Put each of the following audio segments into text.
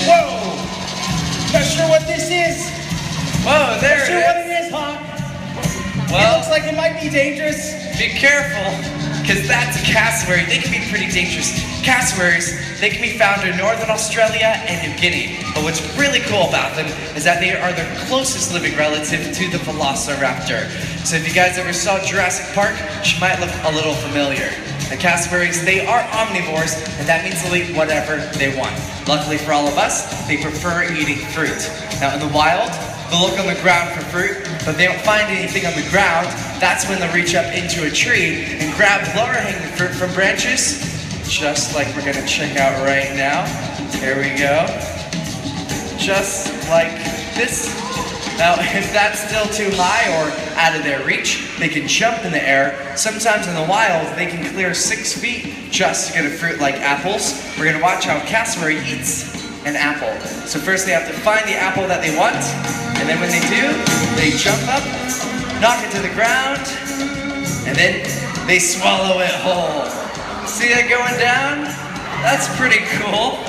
Whoa! Not sure what this is. Whoa, there Not sure it what is. it is, Hawk. Well, It looks like it might be dangerous. be careful, because that's a cassowary. They can be pretty dangerous. Cassowaries, they can be found in northern Australia and New Guinea. But what's really cool about them is that they are their closest living relative to the velociraptor. So if you guys ever saw Jurassic Park, she might look a little familiar. The cassowaries, they are omnivores, and that means they'll eat whatever they want. Luckily for all of us, they prefer eating fruit. Now in the wild, they'll look on the ground for fruit, but if they don't find anything on the ground, that's when they'll reach up into a tree and grab lower hanging fruit from branches, just like we're gonna check out right now. Here we go. Just like this. Now, if that's still too high or out of their reach, they can jump in the air. Sometimes in the wild, they can clear 6 feet just to get a fruit like apples. We're gonna watch how a cassowary eats an apple. So first they have to find the apple that they want, and then when they do, they jump up, knock it to the ground, and then they swallow it whole. See that going down? That's pretty cool.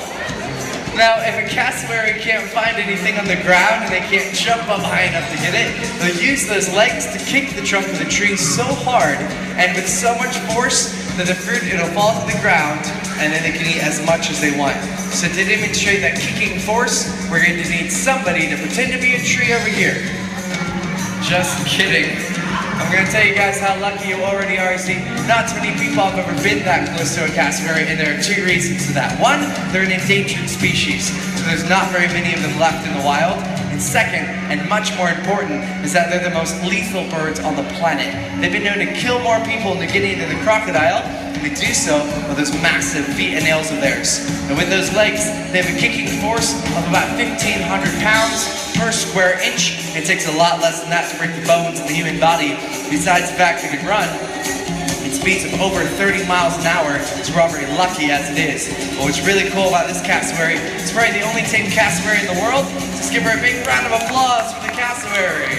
Now, if a cassowary can't find anything on the ground and they can't jump up high enough to get it, they'll use those legs to kick the trunk of the tree so hard and with so much force that the fruit, it'll fall to the ground and then they can eat as much as they want. So to demonstrate that kicking force, we're going to need somebody to pretend to be a tree over here. Just kidding. I'm going to tell you guys how lucky you already are. See, not too many people have ever been that close to a cassowary, and there are 2 reasons to that. One, they're an endangered species, so there's not very many of them left in the wild. And second, and much more important, is that they're the most lethal birds on the planet. They've been known to kill more people in New Guinea than the crocodile, and they do so with those massive feet and nails of theirs. And with those legs, they have a kicking force of about 1,500 pounds per square inch. It takes a lot less than that to break the bones of the human body. Besides the fact they can run at speeds of over 30 miles an hour, so we're already lucky as it is. But what's really cool about this cassowary, it's probably the only tame cassowary in the world. Just give her a big round of applause for the cassowary.